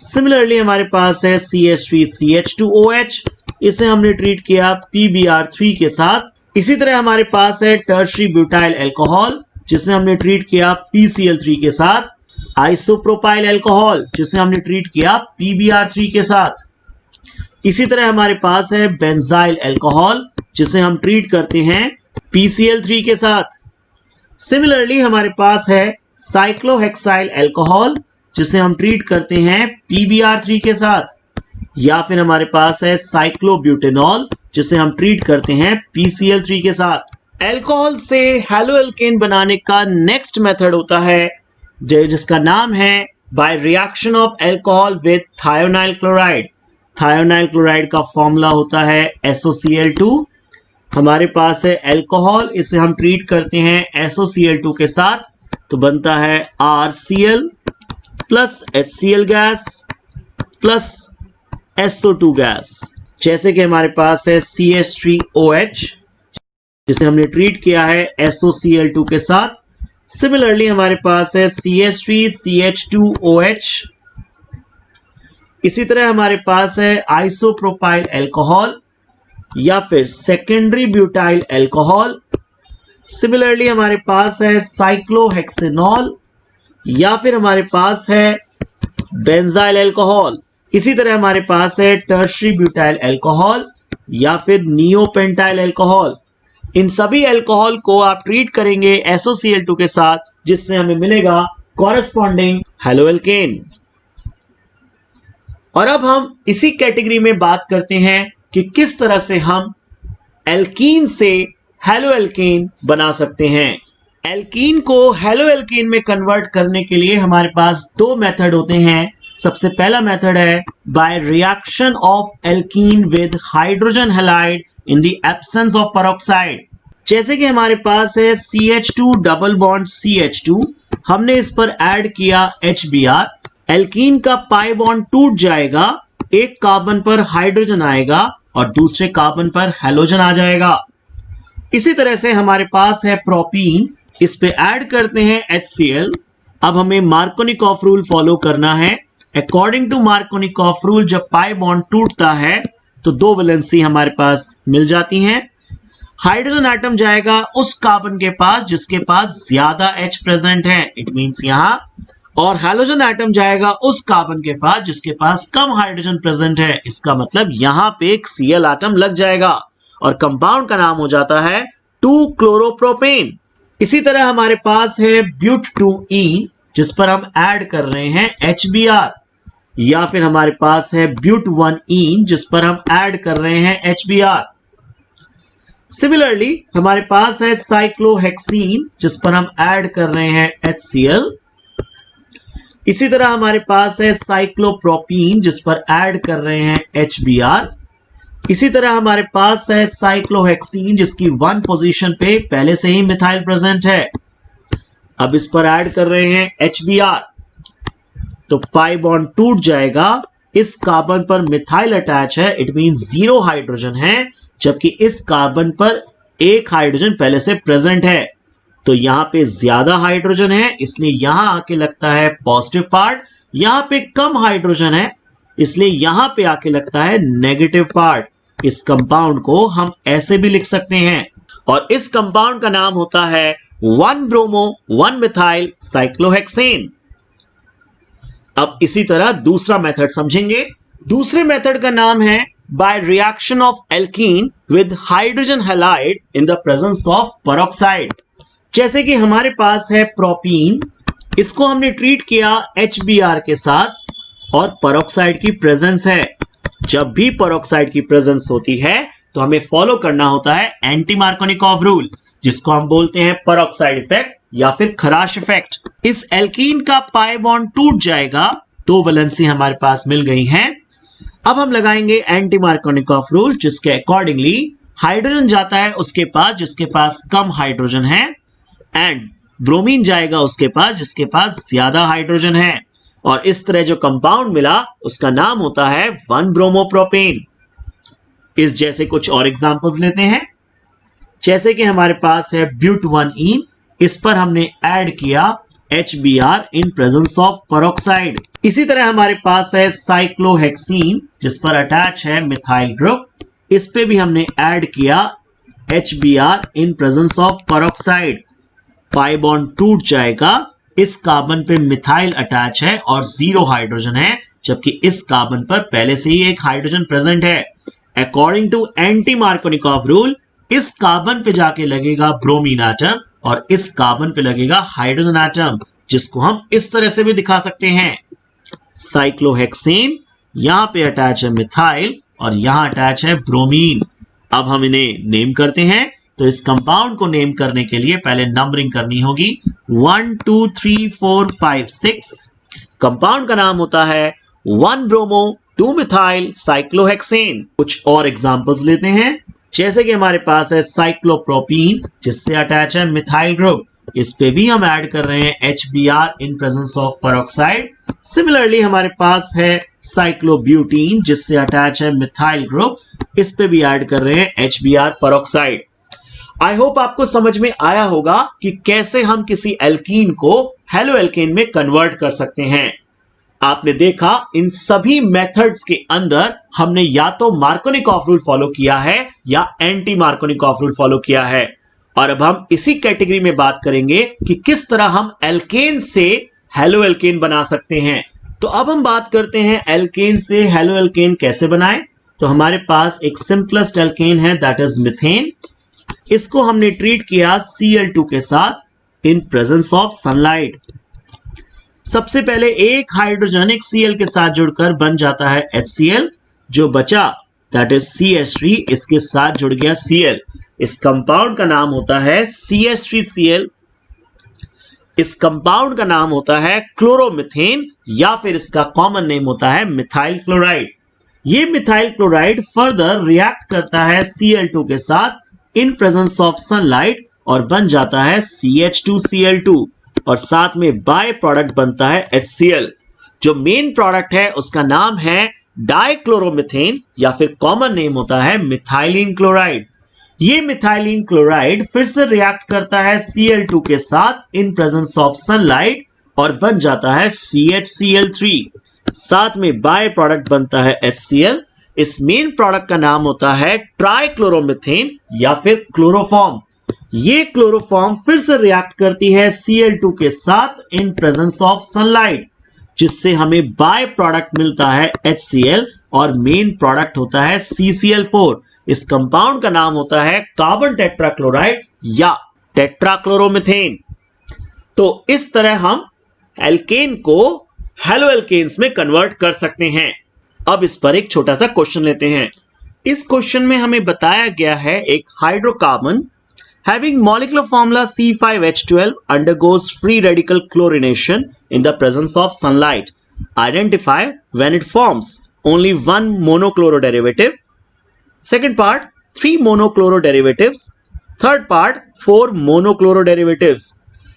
सिमिलरली हमारे पास है CH3CH2OH, इसे हमने ट्रीट किया PBr3 के साथ। इसी तरह हमारे पास है टर्शरी ब्यूटाइल अल्कोहल, जिसे हमने ट्रीट किया PCl3 के साथ। आइसोप्रोपाइल अल्कोहल, जिसे हमने ट्रीट किया PBr3 के साथ। इसी तरह हमारे पास है बेंजाइल अल्कोहल, जिसे हम ट्रीट करते हैं PCl3 के साथ। सिमिलरली हमारे पास है साइक्लोहेक्साइल अल्कोहल, जिसे हम ट्रीट करते हैं PBr3 के साथ। या फिर हमारे पास है साइक्लोब्यूटेनॉल, जिसे हम ट्रीट करते हैं PCl3 के साथ। अल्कोहल से हेलो एल्केन बनाने का नेक्स्ट मेथड होता है, जिसका नाम है by reaction of alcohol with thionyl chloride. Thionyl chloride का फॉर्मूला होता है SOCl2। हमारे पास है अल्कोहल, इसे हम ट्रीट करते हैं SOCl2 के साथ, तो बनता है RCl plus HCl gas plus SO2 gas. जैसे कि हमारे पास है CH3OH, जिसे हमने ट्रीट किया है SOCl2 के साथ। सिमिलरली हमारे पास है CH3CH2OH। इसी तरह हमारे पास है आइसोप्रोपाइल अल्कोहल या फिर सेकेंडरी ब्यूटाइल अल्कोहल। सिमिलरली हमारे पास है साइक्लोहेक्सेनॉल या फिर हमारे पास है बेंजाइल अल्कोहल। इसी तरह हमारे पास है टर्शरी ब्यूटाइल अल्कोहल या फिर नियोपेंटाइल अल्कोहल। इन सभी अल्कोहल को आप ट्रीट करेंगे SOCl2 के साथ, जिससे हमें मिलेगा कॉरेस्पॉन्डिंग हेलो एल्केन। और अब हम इसी कैटेगरी में बात करते हैं कि किस तरह से हम एल्कीन से हेलो एल्केन बना सकते हैं। एल्कीन को हेलो एल्केन में कन्वर्ट करने के लिए हमारे पास दो मेथड होते हैं। सबसे पहला मेथड है by reaction of alkene with hydrogen halide in the absence of peroxide. जैसे कि हमारे पास है CH2 डबल बॉन्ड CH2, हमने इस पर ऐड किया HBr। एल्कीन का पाई बॉन्ड टूट जाएगा, एक कार्बन पर हाइड्रोजन आएगा और दूसरे कार्बन पर हैलोजन आ जाएगा। इसी तरह से हमारे पास है प्रोपीन, इस पे ऐड करते हैं HCl। अब हमें मार्कोनिकॉफ रूल फॉलो करना है। अकॉर्डिंग टू मार्कोनिकॉफ रूल, जब पाई बॉन्ड टूटता है तो दो वैलेंसी हमारे पास मिल जाती हैं। हाइड्रोजन एटम जाएगा उस कार्बन के पास जिसके पास ज्यादा H प्रेजेंट है, इट मींस यहां, और हैलोजन एटम जाएगा उस कार्बन के पास जिसके पास कम हाइड्रोजन प्रेजेंट है। इसका मतलब यहां पे एक Cl एटम लग जाएगा और कंपाउंड का नाम हो जाता है 2-क्लोरोप्रोपेन। इसी तरह हमारे पास है ब्यूट-2-ईन, जिस पर हम ऐड कर रहे हैं HBr, या फिर हमारे पास है ब्यूट-1-ईन, जिस पर हम ऐड कर रहे हैं HBr। सिमिलरली हमारे पास है साइक्लोहेक्सीन, जिस पर हम ऐड कर रहे हैं HCl। इसी तरह हमारे पास है साइक्लोप्रोपीन, जिस पर ऐड कर रहे हैं HBr। इसी तरह हमारे पास है साइक्लोहेक्सीन, जिसकी 1 पोजीशन पे पहले से ही मिथाइल प्रेजेंट है। अब इस पर ऐड कर रहे हैं HBr, तो पाई बॉन्ड टूट जाएगा। इस कार्बन पर मिथाइल अटैच है, इट मीन 0 हाइड्रोजन है, जबकि इस कार्बन पर 1 हाइड्रोजन पहले से प्रेजेंट है। तो यहां पे ज्यादा हाइड्रोजन है, इसलिए यहां आके लगता है पॉजिटिव पार्ट। यहां पे कम हाइड्रोजन है, इसलिए यहां पे आके लगता है नेगेटिव पार्ट। इस कंपाउंड को हम ऐसे भी लिख सकते हैं, और इस कंपाउंड का नाम होता है 1 ब्रोमो 1 मिथाइल साइक्लोहेक्सेन। अब इसी तरह दूसरा मेथड समझेंगे। दूसरे मेथड का नाम है by reaction of alkene with hydrogen halide in the presence of peroxide. जैसे कि हमारे पास है प्रोपीन, इसको हमने ट्रीट किया HBr के साथ और पेरोक्साइड की प्रेजेंस है। जब भी पेरोक्साइड की प्रेजेंस होती है तो हमें फॉलो करना होता है एंटी मार्कोनिकॉव रूल, जिसको हम बोलते हैं पेरोक्साइड इफेक्ट या फिर खराश इफेक्ट। इस एल्कीन का पाई बॉन्ड टूट जाएगा, 2 वैलेंसी हमारे पास मिल गई हैं। अब हम लगाएंगे एंटी मार्कोनिकॉव रूल, जिसके अकॉर्डिंगली हाइड्रोजन जाता है उसके पास जिसके पास कम हाइड्रोजन है, एंड ब्रोमीन जाएगा उसके पास जिसके पास ज्यादा हाइड्रोजन है, और इस तरह जो कंपाउंड मिला उसका नाम होता है 1 ब्रोमोप्रोपेन। इस जैसे कुछ और एग्जांपल्स लेते हैं। जैसे कि हमारे पास है ब्यूट1ईन, इस पर हमने ऐड किया HBr in presence of peroxide. इसी तरह हमारे पास है साइक्लोहेक्सीन, जिस पर अटैच है मिथाइल ग्रुप, इस पे भी हमने ऐड किया HBr in presence of peroxide. Pi bond टूट जाएगा, इस कार्बन पे मिथाइल अटैच है और 0 हाइड्रोजन है, जबकि इस कार्बन पर पहले से ही 1 हाइड्रोजन प्रेजेंट है। According to anti Markovnikov rule, इस कार्बन पे जाके लगेगा ब्रोमीन एटम और इस कार्बन पे लगेगा हाइड्रोजन एटम, जिसको हम इस तरह से भी दिखा सकते हैं। साइक्लोहेक्सेन, यहां पे अटैच है मिथाइल और यहां अटैच है ब्रोमीन। अब हम इन्हें नेम करते हैं। तो इस कंपाउंड को नेम करने के लिए पहले नंबरिंग करनी होगी 1 2 3 4 5 6। कंपाउंड का नाम होता है 1 ब्रोमो 2 मिथाइल साइक्लोहेक्सेन। कुछ और एग्जांपल्स लेते हैं। जैसे कि हमारे पास है साइक्लोप्रोपीन, जिससे अटैच है मिथाइल ग्रुप, इस पे भी हम ऐड कर रहे हैं HBr in presence of peroxide. Similarly हमारे पास है साइक्लोब्यूटीन, जिससे अटैच है मिथाइल ग्रुप, इस पे भी ऐड कर रहे हैं HBr पेरोक्साइड। आई होप आपको समझ में आया होगा कि कैसे हम किसी एल्कीन को हेलो एल्केन में कन्वर्ट कर सकते हैं। आपने देखा इन सभी मेथड्स के अंदर हमने या तो मार्कोनिकॉफ रूल फॉलो किया है या एंटी मार्कोनिकॉफ रूल फॉलो किया है। और अब हम इसी कैटेगरी में बात करेंगे कि किस तरह हम एल्केन से हेलो एल्केन बना सकते हैं। तो अब हम बात करते हैं एल्केन से हेलो एल्केन कैसे बनाएं। तो हमारे पास एक सिंपलेस्ट एल्केन है, दैट इज मीथेन। इसको हमने ट्रीट किया Cl2 के साथ इन प्रेजेंस ऑफ सनलाइट। सबसे पहले एक हाइड्रोजन एक Cl के साथ जुड़कर बन जाता है HCl, जो बचा दैट इज CH3, इसके साथ जुड़ गया Cl। इस कंपाउंड का नाम होता है CH3Cl। इस कंपाउंड का नाम होता है क्लोरोमीथेन, या फिर इसका कॉमन नेम होता है मिथाइल क्लोराइड। ये मिथाइल क्लोराइड फर्दर रिएक्ट करता है Cl2 के साथ इन प्रेजेंस ऑफ सनलाइट और बन जाता है CH2Cl2, और साथ में बाय प्रोडक्ट बनता है HCl। जो मेन प्रोडक्ट है उसका नाम है डाइक्लोरोमीथेन, या फिर कॉमन नेम होता है मिथाइलिन क्लोराइड। ये मिथाइलिन क्लोराइड फिर से रिएक्ट करता है Cl2 के साथ इन प्रेजेंस ऑफ सनलाइट और बन जाता है CHCl3। साथ में बाय प्रोडक्ट बनता है HCl। इस मेन प्रोडक्ट का नाम होता है ट्राइक्लोरोमीथेन या फिर क्लोरोफॉर्म। ये क्लोरोफॉर्म फिर से रिएक्ट करती है Cl2 के साथ इन प्रेजेंस ऑफ सनलाइट, जिससे हमें बाय प्रोडक्ट मिलता है HCl और मेन प्रोडक्ट होता है CCl4। इस कंपाउंड का नाम होता है कार्बन टेट्राक्लोराइड या टेट्राक्लोरोमीथेन। तो इस तरह हम एल्केन को हेलो एल्केन्स में कन्वर्ट कर सकते हैं। अब इस पर एक छोटा सा क्वेश्चन लेते हैं। इस क्वेश्चन में हमें बताया गया है एक hydrocarbon having molecular formula C5H12 undergoes free radical chlorination in the presence of sunlight. Identify when it forms only one monochloro derivative. Second part 3 monochloro derivatives, third part 4 monochloro derivatives.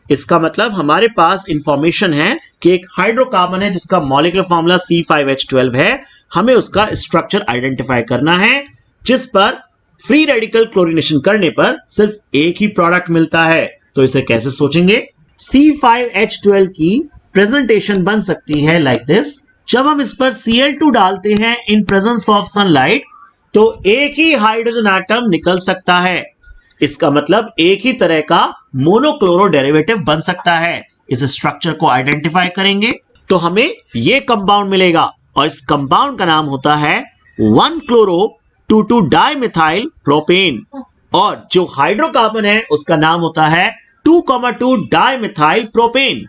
इसका मतलब हमारे पास information है कि एक hydrocarbon है जिसका molecular formula C5H12 है, हमें उसका स्ट्रक्चर आइडेंटिफाई करना है जिस पर फ्री रेडिकल क्लोरीनेशन करने पर सिर्फ एक ही प्रोडक्ट मिलता है। तो इसे कैसे सोचेंगे? C5H12 की प्रेजेंटेशन बन सकती है लाइक दिस। जब हम इस पर Cl2 डालते हैं इन प्रेजेंस ऑफ सनलाइट तो एक ही हाइड्रोजन एटम निकल सकता है। इसका मतलब एक ही तरह का मोनोक्लोरो डेरिवेटिव बन सकता है। इस स्ट्रक्चर को आइडेंटिफाई करेंगे तो हमें यह कंपाउंड मिलेगा और इस कंपाउंड का नाम होता है 1-क्लोरो 2,2 डाइमिथाइल प्रोपेन और जो हाइड्रोकार्बन है उसका नाम होता है 2,2 डाइमिथाइल प्रोपेन।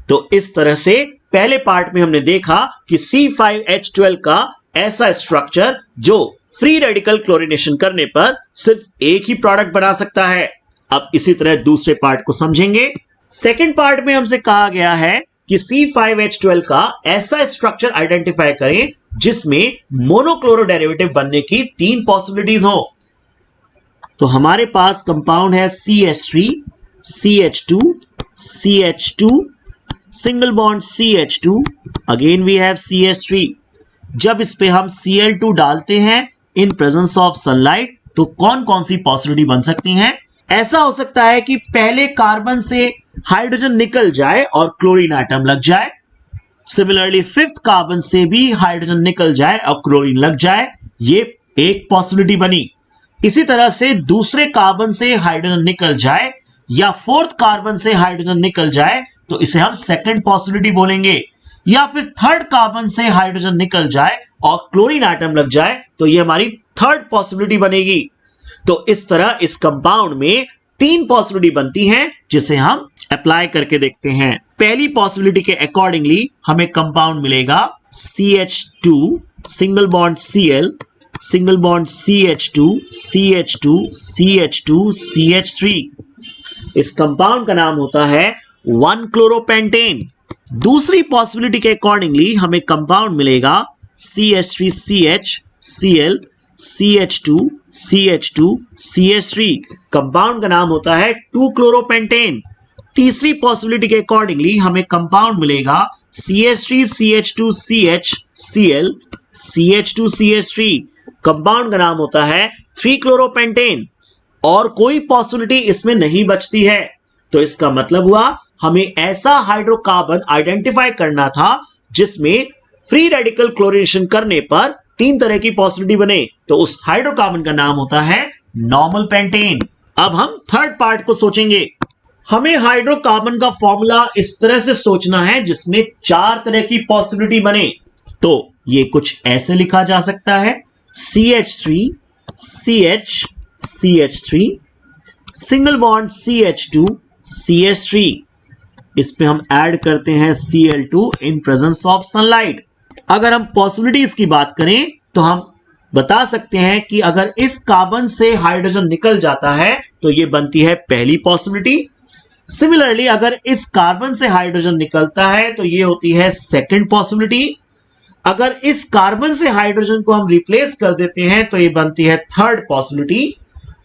तो इस तरह से पहले पार्ट में हमने देखा कि C5H12 का ऐसा स्ट्रक्चर जो फ्री रेडिकल क्लोरीनेशन करने पर सिर्फ एक ही प्रोडक्ट बना सकता है। अब इसी तरह दूसरे पार्ट को समझेंगे। सेकेंड पार्ट में हमसे कहा गया है कि C5H12 का ऐसा स्ट्रक्चर आइडेंटिफाई करें जिसमें मोनोक्लोरो डेरिवेटिव बनने की 3 पॉसिबिलिटीज हो। तो हमारे पास कंपाउंड है CH3, CH2, CH2, single bond CH2, again we have CH3। जब इस पे हम Cl2 डालते हैं इन प्रेजेंस ऑफ सनलाइट तो कौन कौन सी पॉसिबिलिटी बन सकती हैं? ऐसा हो सकता है कि पहले कार्बन से हाइड्रोजन निकल जाए और क्लोरीन एटम लग जाए। सिमिलरली फिफ्थ कार्बन से भी हाइड्रोजन निकल जाए और क्लोरीन लग जाए, ये एक पॉसिबिलिटी बनी। इसी तरह से दूसरे कार्बन से हाइड्रोजन निकल जाए या फोर्थ कार्बन से हाइड्रोजन निकल जाए तो इसे हम सेकंड पॉसिबिलिटी बोलेंगे, या फिर थर्ड कार्बन से हाइड्रोजन निकल जाए और क्लोरीन एटम लग जाए तो ये हमारी थर्ड पॉसिबिलिटी बनेगी। तो इस तरह इस कंपाउंड में 3 पॉसिबिलिटी बनती हैं जिसे हम अप्लाई करके देखते हैं। पहली पॉसिबिलिटी के अकॉर्डिंगली हमें कंपाउंड मिलेगा CH2 single bond Cl single bond CH2 CH2 CH2 CH3। इस कंपाउंड का नाम होता है 1-क्लोरोपेंटेन। दूसरी पॉसिबिलिटी के अकॉर्डिंगली हमें कंपाउंड मिलेगा CH3CH Cl CH2 CH2 CH3। Compound का नाम होता है 2-क्लोरोपेंटेन। तीसरी पॉसिबिलिटी के अकॉर्डिंगली हमें कंपाउंड मिलेगा CH3CH2CH Cl CH2 CH3। Compound का नाम होता है 3-क्लोरोपेंटेन और कोई पॉसिबिलिटी इसमें नहीं बचती है। तो इसका मतलब हुआ हमें ऐसा हाइड्रोकार्बन आइडेंटिफाई करना था जिसमें फ्री रेडिकल क्लोरीनेशन करने पर 3 तरह की पॉसिबिलिटी बने। तो उस हाइड्रोकार्बन का नाम होता है नॉर्मल पेंटेन। अब हम थर्ड पार्ट को सोचेंगे। हमें हाइड्रोकार्बन का फॉर्मूला इस तरह से सोचना है जिसमें 4 तरह की पॉसिबिलिटी बने। तो ये कुछ ऐसे लिखा जा सकता है CH3 CH CH3 single bond CH2 CH3। इस पे हम ऐड करते हैं Cl2 in presence of sunlight. अगर हम पॉसिबिलिटीज की बात करें तो हम बता सकते हैं कि अगर इस कार्बन से हाइड्रोजन निकल जाता है तो ये बनती है पहली पॉसिबिलिटी। सिमिलरली अगर इस कार्बन से हाइड्रोजन निकलता है तो ये होती है सेकंड पॉसिबिलिटी। अगर इस कार्बन से हाइड्रोजन को हम रिप्लेस कर देते हैं तो ये बनती है थर्ड पॉसिबिलिटी।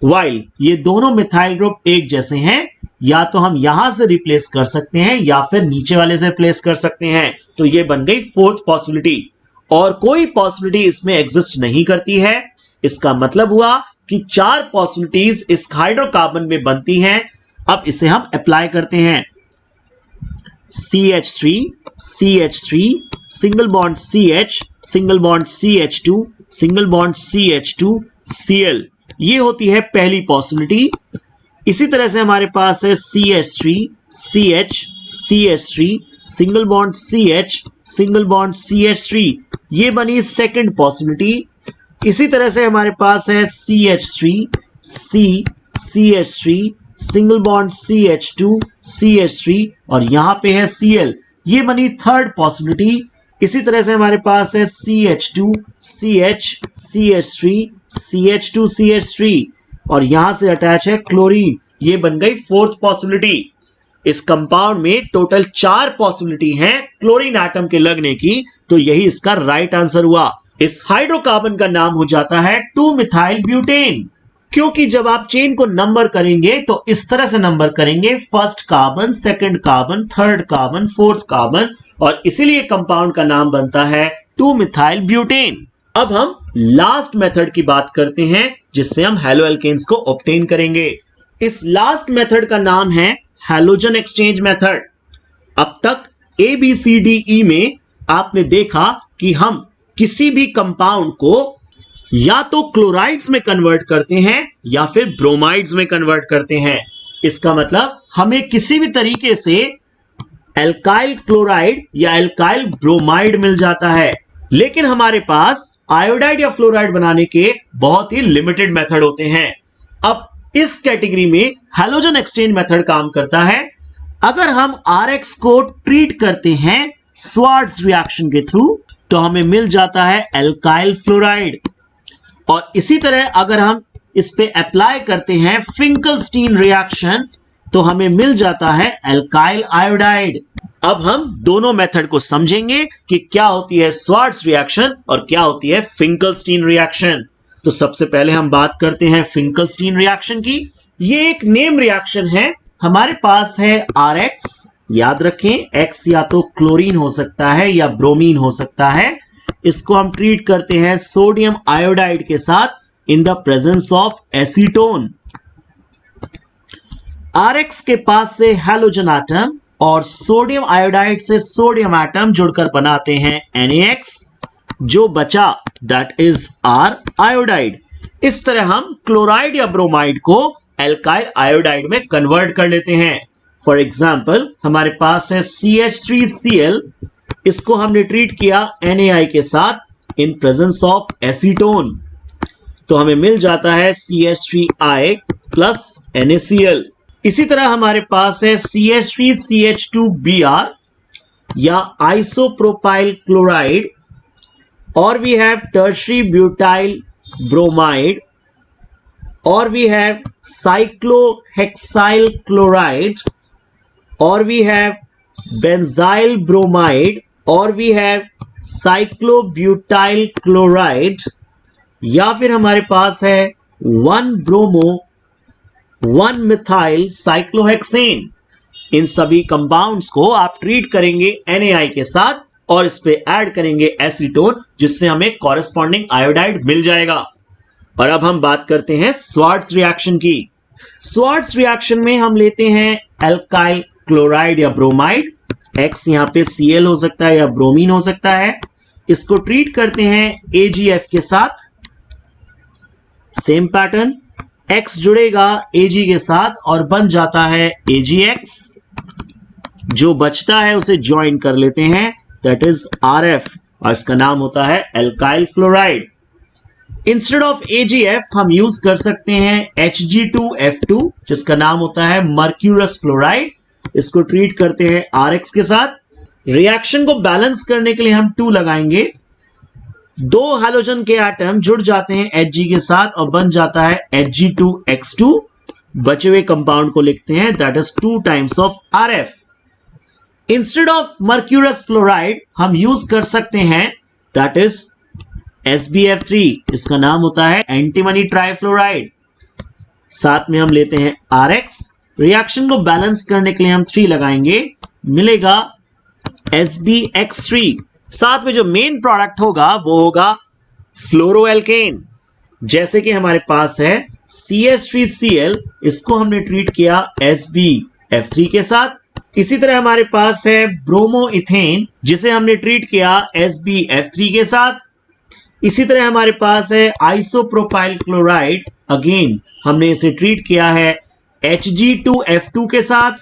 वाइल ये दोनों मिथाइल ग्रुप एक जैसे हैं, या तो हम यहां से रिप्लेस कर सकते हैं या फिर नीचे वाले से रिप्लेस कर सकते हैं, तो ये बन गई फोर्थ पॉसिबिलिटी। और कोई पॉसिबिलिटी इसमें एग्जिस्ट नहीं करती है। इसका मतलब हुआ कि 4 पॉसिबिलिटीज इस हाइड्रोकार्बन में बनती हैं। अब इसे हम अप्लाई करते हैं। CH3 CH3 single bond CH single bond CH2 single bond CH2 Cl, ये होती है पहली पॉसिबिलिटी। इसी तरह से हमारे पास है CH3 CH CH3 single bond CH single bond CH3, ये बनी सेकंड पॉसिबिलिटी। इसी तरह से हमारे पास है CH3 C CH3 single bond CH2 CH3 और यहां पे है Cl, ये बनी थर्ड पॉसिबिलिटी। इसी तरह से हमारे पास है CH2 CH CH3 CH2 CH3 और यहां से अटैच है क्लोरीन, ये बन गई फोर्थ पॉसिबिलिटी। इस कंपाउंड में टोटल 4 पॉसिबिलिटी हैं क्लोरीन एटम के लगने की, तो यही इसका राइट आंसर हुआ। इस हाइड्रोकार्बन का नाम हो जाता है 2-मिथाइल ब्यूटेन। क्योंकि जब आप चेन को नंबर करेंगे तो इस तरह से नंबर करेंगे, first carbon, second carbon, third carbon, fourth carbon, और इसीलिए कंपाउंड का नाम बनता है 2-मिथाइल ब्यूटेन। अब हम लास्ट मेथड की बात करते हैं जिससे हम हैलो एल्केन्स को ऑब्टेन करेंगे। इस लास्ट मेथड का नाम है हैलोजन एक्सचेंज मेथड। अब तक ABCDE में आपने देखा कि हम किसी भी कंपाउंड को या तो क्लोराइड्स में कन्वर्ट करते हैं या फिर ब्रोमाइड्स में कन्वर्ट करते हैं। इसका मतलब हमें किसी भी तरीके से एल्काइल क्लोराइड या एल्काइल ब्रोमाइड मिल जाता है, लेकिन हमारे पास आयोडाइड या फ्लोराइड बनाने के बहुत ही लिमिटेड मेथड होते हैं। अब इस कैटेगरी में हैलोजन एक्सचेंज मेथड काम करता है। अगर हम RX को ट्रीट करते हैं स्वार्ट्ज रिएक्शन के थ्रू तो हमें मिल जाता है एल्काइल फ्लोराइड, और इसी तरह अगर हम इस पे अप्लाई करते हैं फिंकलस्टीन रिएक्शन तो हमें मिल जाता है एल्काइल आयोडाइड। अब हम दोनों मेथड को समझेंगे कि क्या होती है स्वार्ट्ज रिएक्शन और क्या होती है फिंकलस्टीन रिएक्शन। तो सबसे पहले हम बात करते हैं फिंकलस्टीन रिएक्शन की। ये एक नेम रिएक्शन है। हमारे पास है RX, याद रखें X या तो क्लोरीन हो सकता है या ब्रोमीन हो सकता है। इसको हम ट्रीट करते हैं सोडियम आयोडाइड के साथ in the presence of acetone. RX के पास से हैलोजन एटम और सोडियम आयोडाइड से सोडियम एटम जुड़कर बनाते हैं NaX, जो बचा दैट इज R आयोडाइड। इस तरह हम क्लोराइड या ब्रोमाइड को एल्काइल आयोडाइड में कन्वर्ट कर लेते हैं। फॉर एग्जाम्पल हमारे पास है CH3Cl, इसको हमने ट्रीट किया NaI के साथ इन प्रेजेंस ऑफ एसीटोन, तो हमें मिल जाता है CH3I प्लस NaCl। इसी तरह हमारे पास है CH3CH2Br या आइसोप्रोपाइल क्लोराइड, और we have tertiary butyl bromide, और वी हैव साइक्लोहेक्साइल क्लोराइड, और वी हैव बेंजाइल ब्रोमाइड, और वी हैव साइक्लोब्यूटाइल क्लोराइड, या फिर हमारे पास है 1-ब्रोमो 1-मिथाइल साइक्लोहेक्सेन। इन सभी कंपाउंड्स को आप ट्रीट करेंगे NaI के साथ और इस पे ऐड करेंगे एसीटोन, जिससे हमें कॉरेस्पॉन्डिंग आयोडाइड मिल जाएगा। और अब हम बात करते हैं स्वार्ट्ज रिएक्शन की। स्वार्ट्ज रिएक्शन में हम लेते हैं एल्काइल क्लोराइड या ब्रोमाइड, X यहां पे Cl हो सकता है या ब्रोमीन हो सकता है। इसको ट्रीट करते हैं AgF के साथ, सेम पैटर्न, X जुड़ेगा Ag के साथ और बन जाता है AgX। जो बचता है उसे ज्वाइन कर लेते हैं, दैट इज RF, और इसका नाम होता है alkyl fluoride. Instead of AgF हम यूज कर सकते हैं Hg2F2, जिसका नाम होता है मर्क्यूरस फ्लोराइड। इसको ट्रीट करते हैं RX के साथ। रिएक्शन को बैलेंस करने के लिए हम 2 लगाएंगे। 2 हैलोजन के एटम जुड़ जाते हैं Hg के साथ और बन जाता है Hg2X2। बचे हुए कंपाउंड को लिखते हैं, that is 2 times of RF। Instead of mercurous fluoride हम यूज कर सकते हैं, दैट इज SbF3, इसका नाम होता है एंटीमनी ट्राइफ्लोराइड। साथ में हम लेते हैं RX। रिएक्शन को बैलेंस करने के लिए हम 3 लगाएंगे, मिलेगा SbX3। साथ में जो मेन प्रोडक्ट होगा वो होगा फ्लोरोएल्केन। जैसे कि हमारे पास है CH3Cl, इसको हमने ट्रीट किया SbF3 के साथ। इसी तरह हमारे पास है ब्रोमोइथेन, जिसे हमने ट्रीट किया SbF3 के साथ। इसी तरह हमारे पास है आइसोप्रोपाइल क्लोराइड, अगेन हमने इसे ट्रीट किया है Hg2F2 के साथ।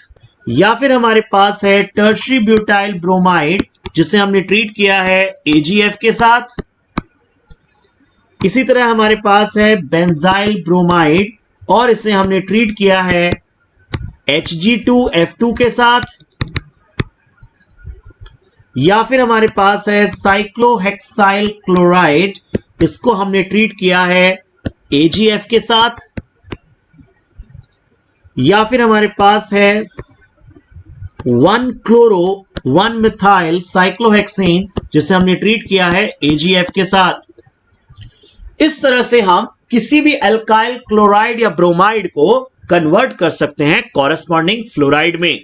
या फिर हमारे पास है टर्शरी ब्यूटाइल ब्रोमाइड, जिसे हमने ट्रीट किया है AgF के साथ। इसी तरह हमारे पास है बेंजाइल ब्रोमाइड, और इसे हमने ट्रीट किया है Hg2F2 के साथ। या फिर हमारे पास है साइक्लोहेक्साइल क्लोराइड, इसको हमने ट्रीट किया है AgF के साथ। या फिर हमारे पास है 1-क्लोरो 1 मिथाइल साइक्लोहेक्सेन जिसे हमने ट्रीट किया है AgF के साथ। इस तरह से हम किसी भी एल्काइल क्लोराइड या ब्रोमाइड को कन्वर्ट कर सकते हैं कॉरेस्पॉन्डिंग फ्लोराइड में।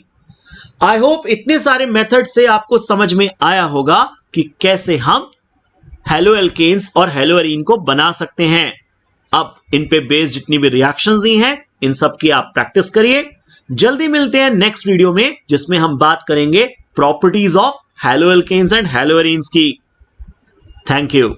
आई होप इतने सारे मेथड से आपको समझ में आया होगा कि कैसे हम हेलोएल्केन्स और हेलोएरीन को बना सकते हैं। अब इन पे बेस्ड जितनी भी रिएक्शंस दी हैं इन सब की आप प्रैक्टिस करिए। जल्दी मिलते हैं नेक्स्ट वीडियो में जिसमें हम बात करेंगे properties of haloalkanes and haloarenes की। Thank you.